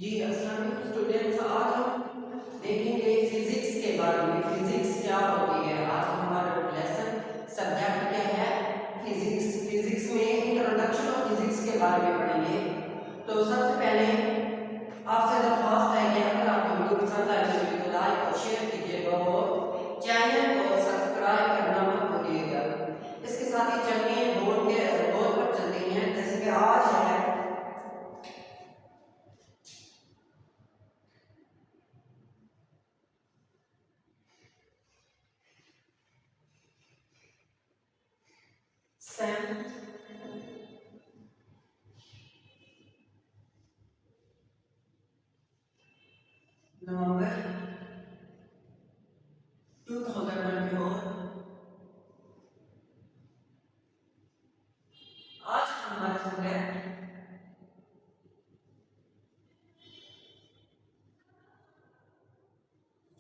जी अस्सलाम वालेकुम स्टूडेंट्स, आज हम देखेंगे फिजिक्स के बारे में। फिजिक्स क्या होती है। आज हमारा लेसन सब्जेक्ट क्या है, फिजिक्स। फिजिक्स में इंट्रोडक्शन ऑफ फिजिक्स के बारे में पढ़ेंगे। तो सबसे पहले आपसे दरख्वास्त है कि अगर आपको वीडियो पसंद आए तो वीडियो को लाइक और शेयर कीजिएगा और चैनल को सब्सक्राइब करना मत भूलिएगा। इसके साथ ही चलिए बोर्ड पर चलते हैं। जैसे कि आज है सेम नवंबर 2024। आज हमारा सब्जेक्ट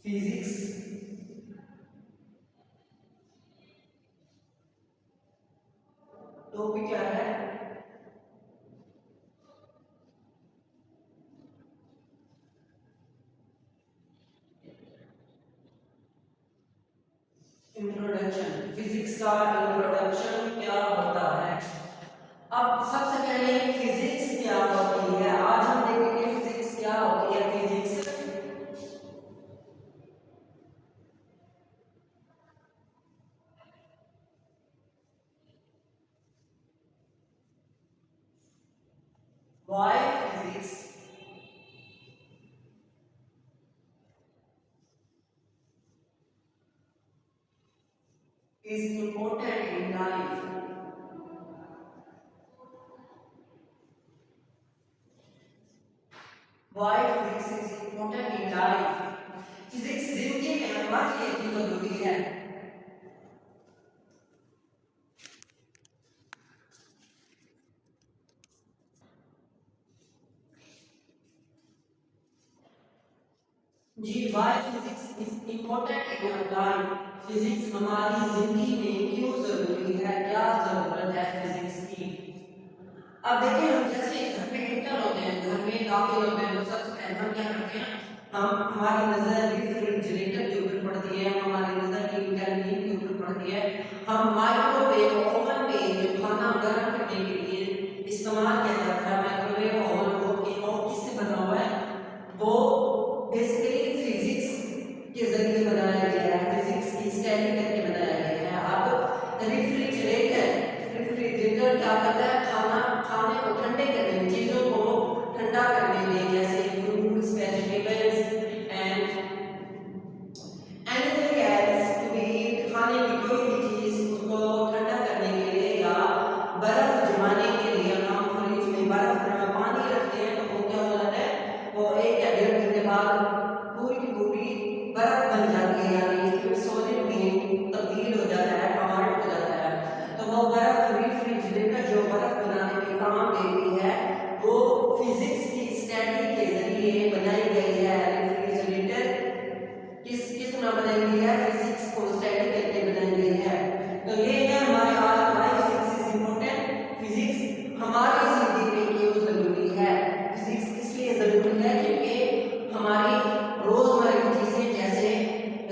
फिजिक्स। टॉपिक क्या है, इंट्रोडक्शन। फिजिक्स का इंट्रोडक्शन क्या होता है। अब सबसे पहले फिजिक्स क्या होती है। आज हम देखेंगे फिजिक्स क्या होती है। Physics why physics is important in life. Why physics is important in life. Physics जिंदगी में हमारे लिए क्यों जरूरी है। जी why physics is important in your life. Physics हमारी जिंदगी में क्यों जरूरी है, क्या जरूरत है फिजिक्स की। अब देखिए, हम जैसे घर में एंटर होते हैं, घर में दाखिल होते हैं, तो सबसे पहले हम क्या करते हैं, हम हमारी नजर रेफ्रिजरेटर के ऊपर पड़ती है, हमारी नजर कैंटीन के ऊपर पड़ती है। हम माइक्रोवेव ओवन में जो खाना गर्म करने के लिए इस्तेमाल किया जाता है, माइक्रोवेव ओवन वो किससे बना हुआ है, वो बेसिकली फिजिक्स के जरिए बनाया गया है, फिजिक्स की स्टडी करके बनाया गया है। अब रेफ्रिजरेटर क्या करता है, खाने को ठंडे करने में, चीजों को ठंडा करने में, जैसे fruits, vegetables and anything else to be eat, खाने की कोई भी चीज उसको ठंडा करने के लिए या बर्फ जमाने के लिए हम फ्रिज में बर्फ में पानी रखते हैं, तो वो क्या हो जाता है, वो 1 या 1.5 घंटे बाद पूरी की पूरी बर्फ बन जाती है, यानी सॉलिड में तब्दील हो जाता है, कन्वर्ट हो जाता है। तो वो बर्फ रेफ्रिजरेटर जो बर्फ बनाने में काम देती है, वो फिजिक्स की स्टडी के जरिए बनाई गई है। रेफ्रिजरेटर किस तरह बनाई गई है, फिजिक्स को स्टडी करके बनाई गई है। तो ये है हमारे आज why physics is important. Physics हमारी जिंदगी में क्यों जरूरी है। फिजिक्स इसलिए जरूरी है क्योंकि हमारी रोजमर्रा की चीजें जैसे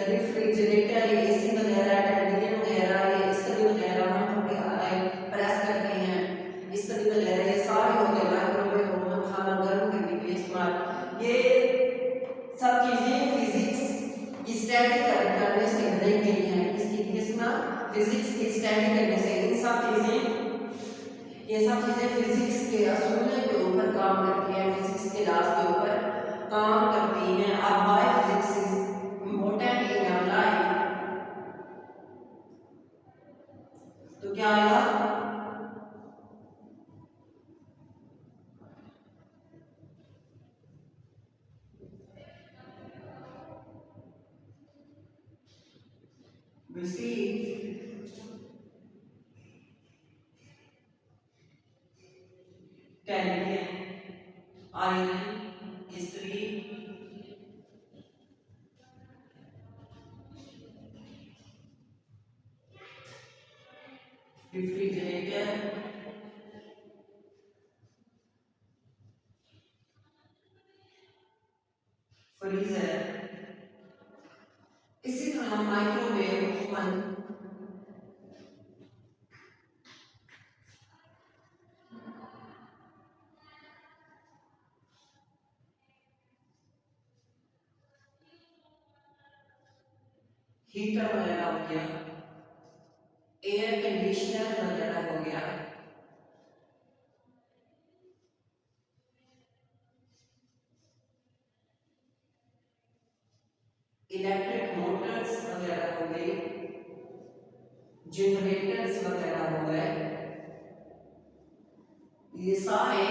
रेफ्रिजरेटर, एसी वगैरह, टेलीविजन वगैरह, ये इस्त्री वगैरह हम प्रेस करते हैं, इस्त्री वगैरह ये सारे हो गए माइक्रोवेव ओवन, खाना गर्म करने के लिए इस्तेमाल। ये सब चीजें फिजिक्स की स्टडी करने से बनाई गई हैं। इसकी किस्म फिजिक्स की स्टडी करने से ये सब चीजें फिजिक्स के असूलों के ऊपर काम करती हैं, फिजिक्स के लॉज के ऊपर काम करती हैं। अब why physics is important in your life, तो क्या आएगा, receive टेलीविजन, आयरन, इस्त्री, रेफ्रिजरेटर, फ्रीजर। इसी तरह माइक्रोवेव ओवन, हीटर वगैरह हो गया, एयर कंडीशनर वगैरह हो गया, इलेक्ट्रिक मोटर्स वगैरह हो गई, जनरेटर्स वगैरह हो गए। ये सारे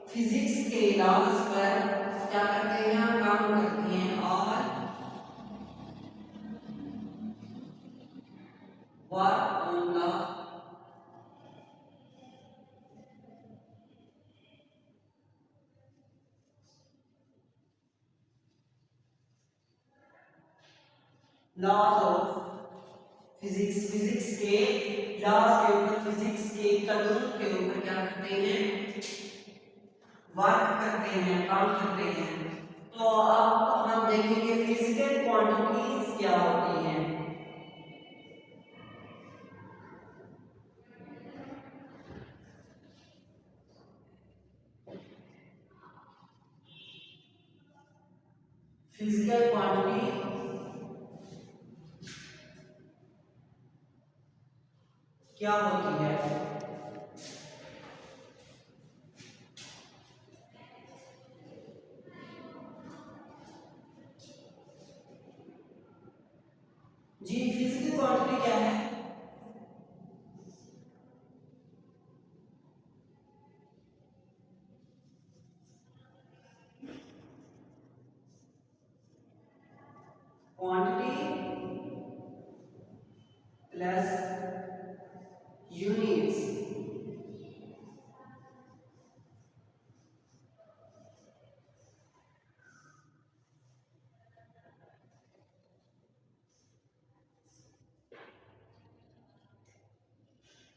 फिजिक्स के लॉज पर क्या करते हैं, काम करते हैं और work on the laws of physics. Physics के लॉज के ऊपर, फिजिक्स के कानून के ऊपर क्या करते हैं, वर्क करते हैं, काम करते हैं। तो अब हम देखेंगे फिजिकल क्वांटिटीज क्या होती हैं। फिजिकल क्वांटिटी क्या होती है। जी, फिजिकल क्वांटिटी क्या है। Quantity plus units.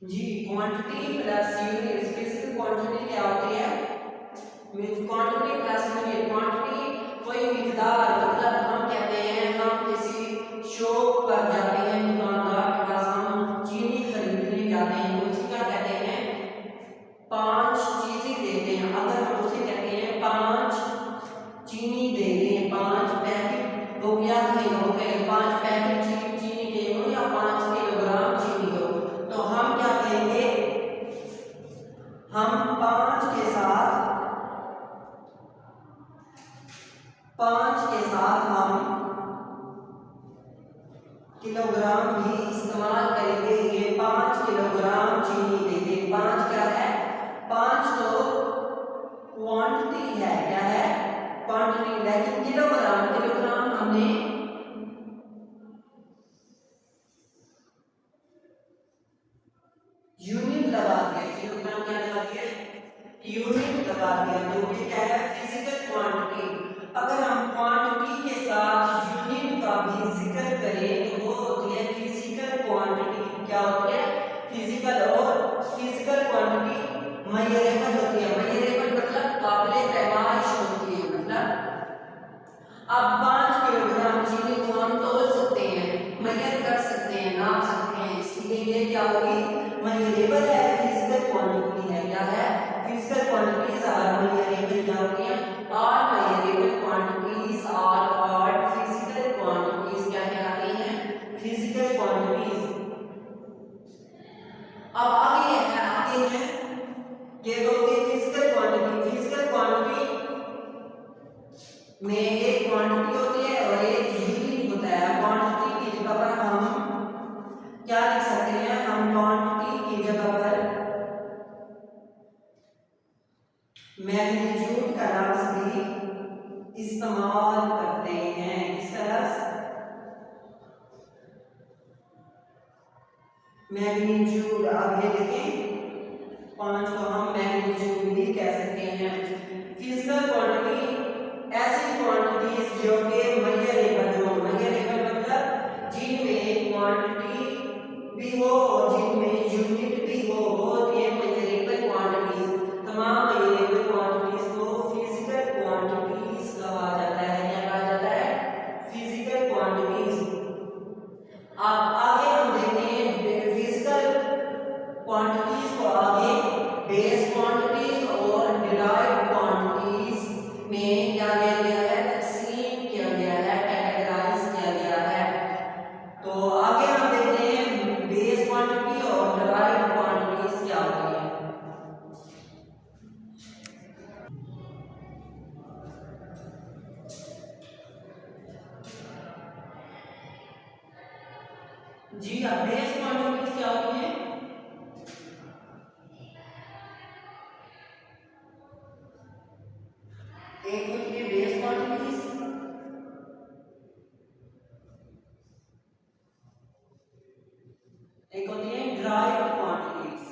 जी, quantity plus units. Physical quantity क्या होती है, means quantity plus unit. Quantity कोई मिकदार, मतलब हम कहते हैं हम किसी शॉप पर जाते हैं, दुकानदार के पास हम चीनी खरीदने जाते हैं, तो उसे क्या कहते हैं, 5 चीजें देते हैं। अगर हम उसे कहते हैं 5 चीनी दे दें, 5 पैकेट हो गया, हो गए 5 पैकेट चीनी के हो या 5 किलोग्राम चीनी हो, तो हम क्या कहेंगे, हम 5 के साथ हम किलोग्राम भी इस्तेमाल करेंगे। ये 5 किलोग्राम चीनी देंगे। 5 क्या है, 5 तो क्वांटिटी है, क्या है, क्वांटिटी। लेकिन किलोग्राम, किलोग्राम हमने यूनिट लगा दिया। किलोग्राम क्या लगा दिया, यूनिट लगा दिया। तो ये क्या है, फिजिकल क्वांटिटी। अगर हम क्वांटिटी के साथ यूनिट का भी जिक्र करें तो वो होती है फिजिकल क्वांटिटी। क्या होती है, फिजिकल। और फिजिकल क्वांटिटी मेजरेबल होती है। मेजरेबल मतलब काबिले पैमाइश होती है। मतलब अब 5 किलोग्राम चीनी को हम तोल सकते हैं, मेजर कर सकते हैं, नाप सकते हैं, इसलिए ये क्या होगी, मेजरेबल है, फिजिकल क्वांटिटी है। क्या है, फिजिकल क्वांटिटीज आर मेजरेबल। क्या होती है, are measurable quantities are called physical quantities. क्या कहलाती हैं, फिजिकल क्वांटिटीज। अब आगे है ये तो फिजिकल क्वांटिटी। फिजिकल क्वांटिटी में एक क्वांटिटी होती है और एक यूनिट होता है। क्वांटिटी की जगह पर हम क्या लिख सकते हैं, हम क्वांटिटी की जगह पर मैग्नीट्यूड का लफ्ज भी इस्तेमाल करते हैं। इसका लफ्ज मैग्नीट्यूड। अब ये देखें, 5 को हम मैग्नीट्यूड भी कह सकते हैं। फिजिकल क्वांटिटी ऐसी क्वांटिटीज जो कि मेजरेबल हो। मेजरेबल मतलब जिनमें क्वांटिटी भी हो और जिनमें यूनिट भी हो, वो ये मेजरेबल क्वांटिटीज। तमाम मेजरेबल क्वांटिटीज को फिजिकल क्वांटिटीज कहा जाता है। जी हाँ, बेस क्वांटिटीज क्या होती है? एक होती है बेस क्वांटिटीज, एक होती है derived quantities.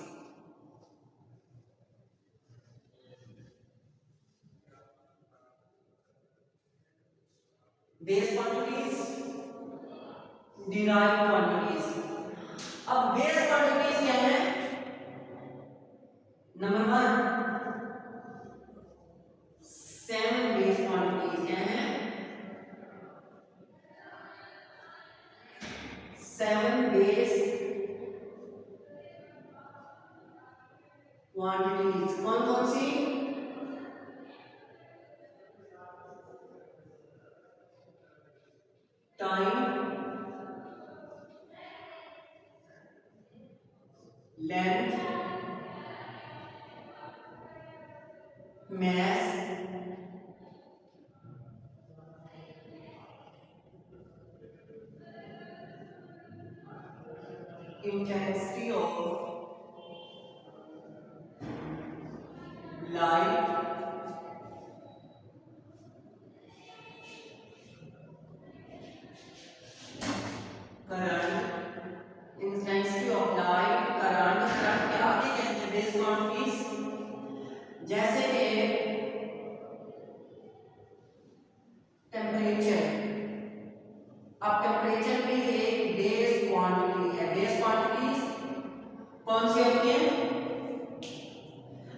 Base quantities, derived quantities. अब बेस क्वांटिटीज क्या है? नंबर 1, 7 बेस क्वांटिटीज क्या है? 7 बेस क्वांटिटीज कौन कौन सी? Time, length, mass, intensity of light, current, intensity of light, current के आगे क्या है बेस क्वांटिटीज? जैसे कि टेम्परेचर। अब टेम्परेचर भी एक बेस क्वांटिटी है। बेस क्वांटिटीज कौन सी होती है?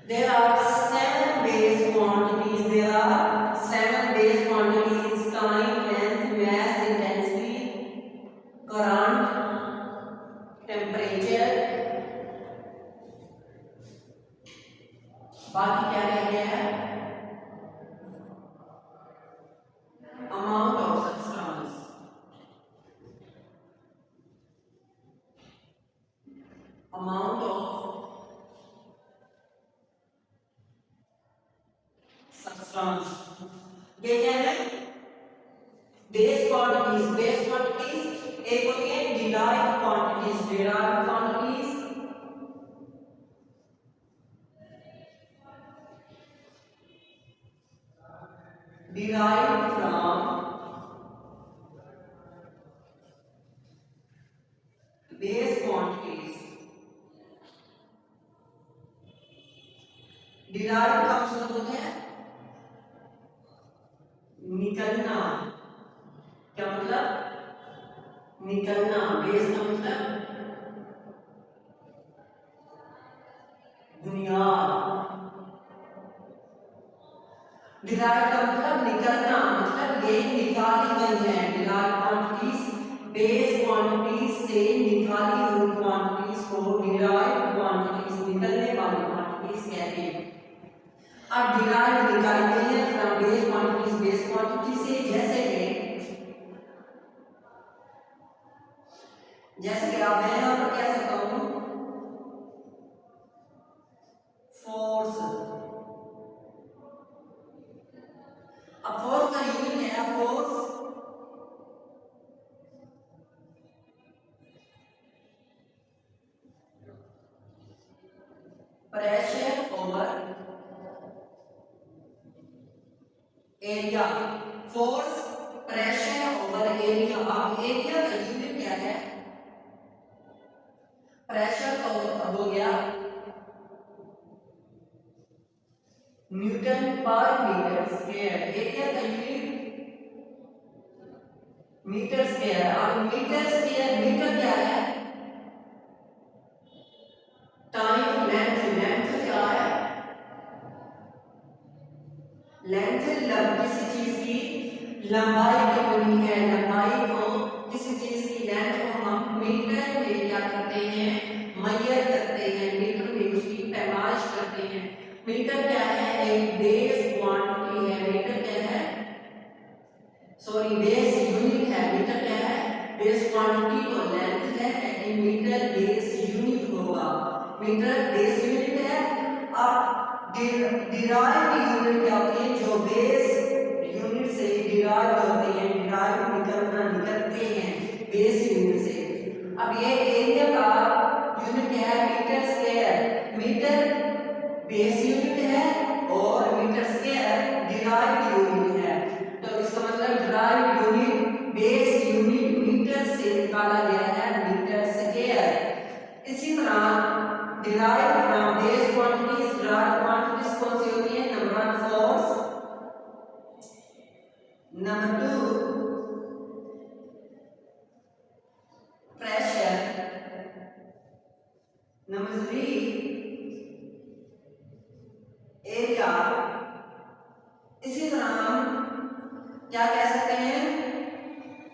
There are 7 base quantities. There are 7 base quantities: time, length, mass, intensity, current, temperature. बाकी क्या रह गया है? Amount of substance. Amount of substance. ये क्या है? Base quantities. बेस क्वांटिटीज एक होती है derived quantities. Derived quantities derived from base quantities. derived का मतलब होता है निकलना। क्या मतलब? निकलना। बेस का मतलब बुनियाद। डिराइव्ड का मतलब निकलना, मतलब ये निकाली गई है। डिराइव्ड क्वांटिटीज बेस क्वांटिटीज से निकाली हुई क्वांटिटीज को डिराइव्ड क्वांटिटीज, निकलने वाली क्वांटिटीज कहते हैं। अब डिराइव्ड निकाली गई है from base quantities, base quantity से। जैसे कि आप मैं यहाँ पर कह सकता हूँ फोर्स। अब फोर्स का यूनिट है force pressure over area. Force pressure over area. अब एरिया का यूनिट क्या है? प्रेशर तो हो गया न्यूटन पर मीटर स्क्वायर। एरिया का यूनिट मीटर स्क्वायर। अब मीटर स्क्वायर, मीटर क्या है? Time, length. लेंथ क्या है? लेंथ किसी चीज की लंबाई कितनी है। लंबाई को, किसी चीज की लेंथ को हम मीटर में क्या करते हैं? मेजर करते हैं। मीटर में उसकी पैमाइश करते हैं। मीटर क्या है? एक बेस क्वांटिटी है। मीटर क्या है? बेस यूनिट है। मीटर क्या है? बेस क्वांटिटी तो लेंथ है, लेकिन मीटर बेस यूनिट होगा। मीटर बेस यूनिट है। अब डिराइव्ड यूनिट क्या होती है? जो बेस यूनिट से डिराइव होते हैं। डिराइव निकलते हैं बेस यूनिट से। अब ये एरिया का यूनिट क्या है, metre square. Metre base unit है और मीटर स्क्वायर डिराइव्ड यूनिट है। तो इसका मतलब derived unit base unit metre से निकाला गया है, मीटर स्क्वायर। इसी तरह derived from base quantities, derived quantities कौन सी होती है, number 1 force, number 2 pressure, number 3 area। इसी तरह हम क्या कह सकते हैं,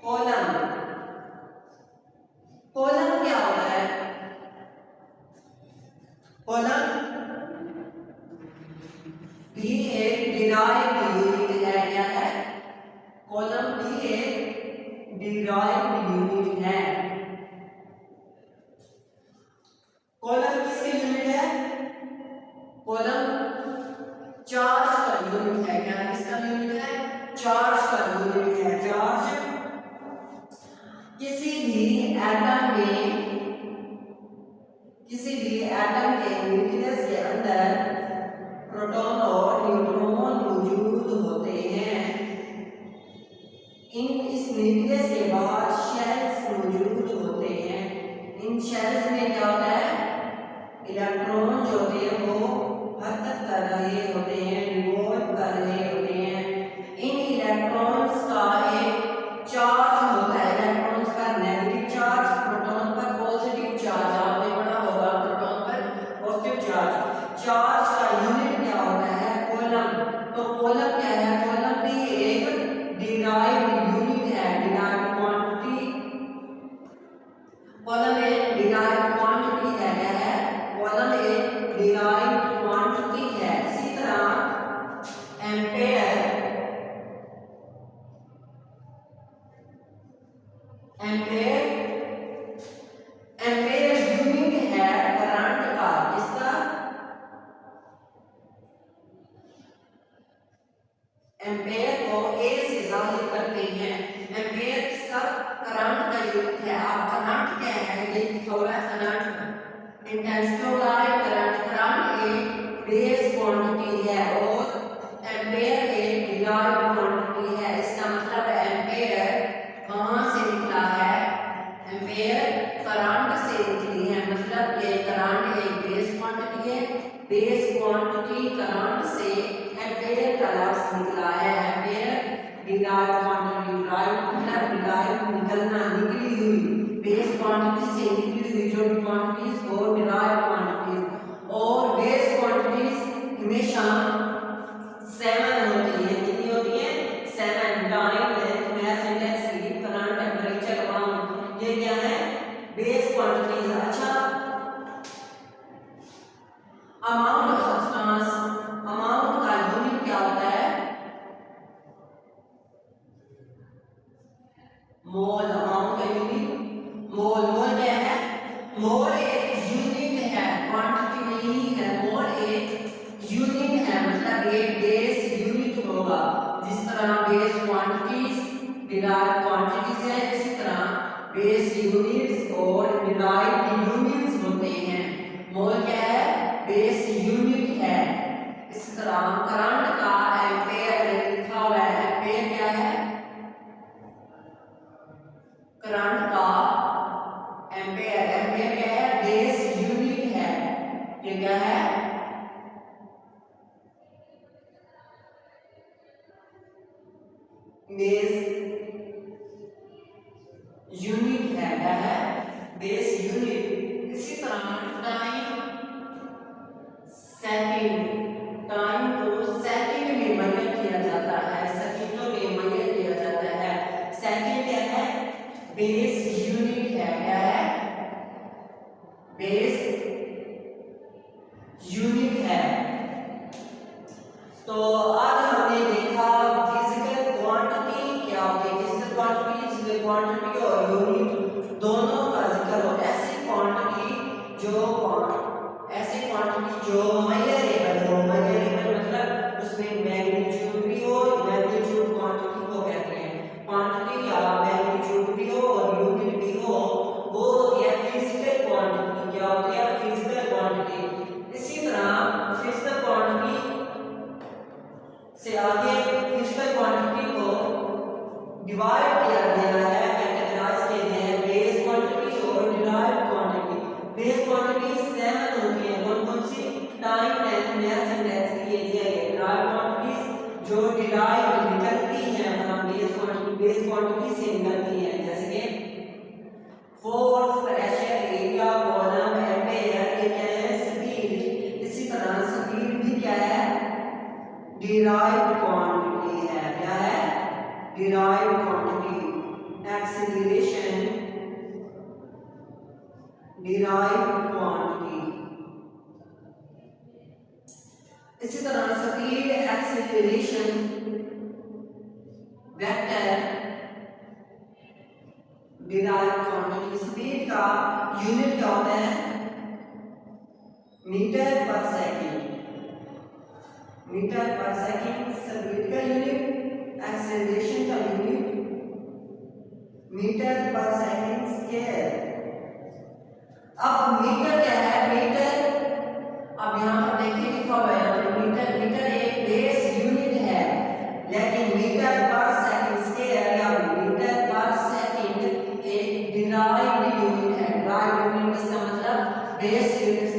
कॉलम। कॉलम क्या होता है, कॉलम भी एक डिराइव्ड यूनिट है। क्या है, कॉलम भी एक डिराइव्ड यूनिट है। कॉलम किसके यूनिट है, कॉलम चार्ज का यूनिट है। क्या किसका यूनिट है, चार्ज का यूनिट है। चार्ज किसी भी एटम में, किसी भी एटम के न्यूक्लियस के अंदर प्रोटॉन और न्यूट्रॉन मौजूद होते हैं। इस न्यूक्लियस के बाहर शेल्स मौजूद होते हैं। इन शेल्स में क्या होता है, इलेक्ट्रॉन जो होते हैं वो हरकत कर रहे होते हैं, रिवॉल्व कर रहे होते हैं। इन इलेक्ट्रॉन्स का एक चार्ज होता है, इलेक्ट्रॉन्स का नेगेटिव चार्ज, प्रोटॉन पर पॉजिटिव चार्ज। आपने पढ़ा होगा प्रोटॉन पर पॉजिटिव चार्ज। चार्ज का यूनिट क्या होता है, कॉलम। तो कॉलम क्या है, कॉलम भी एक डिराइव्ड यूनिट है, डिराइव्ड क्वांटिटी। कॉलम एक डिराइव्ड क्वांटिटी है। क्या है, कॉलम एक डिराइव्ड क्वांटिटी है। इसी तरह एम्पेयर, एम्पेयर एम्पेयर यूनिट है करंट का। किसका, एम्पेयर को ए से जाहिर करते हैं। एम्पेयर किसका, करंट का यूनिट है। आप करंट क्या है, ये लिखा हुआ है current, intensity of light current. Current एक बेस क्वांटिटी है और एम्पेयर एक डिराइव्ड क्वांटिटी है। इसका मतलब एम्पेयर कहां से निकला है, एम्पेयर करंट से निकली है। मतलब ये करंट एक बेस क्वांटिटी है, बेस क्वांटिटी करंट से एम्पेयर का लफ्ज निकला है। एम्पेयर डिराइव्ड क्वांटिटी, डिराइव्ड मतलब डिराइव्ड निकलना, निकली हुई, बेस क्वांटिटी से निकली हुई जो क्वांटिटीज को डिराइव्ड क्वांटिटीज। और बेस क्वांटिटीज हमेशा 7 होती है। कितनी होती है, 7। Time, length, mass, index, heat, current, temperature, amount, ये क्या है, बेस क्वांटिटीज। अच्छा, अमाउंट ऑफ सब्सटेंस, अमाउंट का यूनिट क्या होता है, मोल। अमाउंट का यूनिट मोल। मोल क्या है, मोल एक यूनिट है, क्वांटिटी नहीं है। मोल एक यूनिट है, मतलब एक बेस यूनिट होगा। जिस तरह बेस क्वांटिटीज डिराइव्ड क्वांटिटीज है, इसी तरह बेस यूनिट्स और डिराइव्ड यूनिट्स होते हैं। मोल क्या है, बेस यूनिट है। इसी तरह करंट का एम्पेयर लिखा हुआ है। एम्पेयर क्या है, करंट का एम्पेयर। एम्पेयर क्या है, बेस यूनिट है। ये क्या है, बेस यूनिट है। क्या है, बेस यूनिट। इसी तरह टाइम, सेकंड। टाइम को सेकंड में मेजर किया जाता है, सेकंडों में मेजर किया जाता है। सेकंड क्या है, बेस यूनिट है। क्या है, बेस यूनिट है। तो आज हमने देखा फिजिकल क्वांटिटी क्या होती है। फिजिकल क्वांटिटी, क्वांटिटी और यूनिट दोनों का जिक्र हो। ऐसी क्वांटिटी जो मेजरेबल हो। मेजरेबल मतलब उसमें मैग्नीट्यूड भी हो। मैग्नीट्यूड क्वांटिटी को कहते हैं, क्वांटिटी या मैग्नीट्यूड भी हो और यूनिट भी हो, वो से आगे फिजिकल क्वांटिटी को डिवाइड किया गया है, कैटेगराइज किए गए हैं बेस क्वांटिटी और डिराइव्ड क्वांटिटी। बेस क्वांटिटी 7 होती है, कौन कौन सी? Time, length, mass and density के लिए है। डिराइव्ड क्वांटिटीज जो डिराइव्ड निकलती हैं फ्रॉम बेस क्वांटिटी से निकलती हैं, जैसे कि force, pressure, area, volume, ampere, ये क्या है? स्पीड। इसी तरह स्पीड भी क्या है? डिराइव्ड क्वांटिटी है। क्या है? Derived quantity. Acceleration derived quantity. इसी तरह speed, acceleration, vector, derived quantity. Speed का यूनिट क्या होता है? मीटर पर सेकंड। मीटर पर सेकंड स्पीड का यूनिट, एक्सेलरेशन का यूनिट मीटर पर सेकंड स्क्वायर। अब मीटर क्या है? मीटर, अब यहाँ पर देखिए लिखा हुआ है मीटर। मीटर एक बेस यूनिट है, लेकिन मीटर पर सेकंड स्क्वायर या मीटर पर सेकंड एक डिराइव्ड यूनिट है। डिराइव्ड यूनिट इसका मतलब बेस यूनिट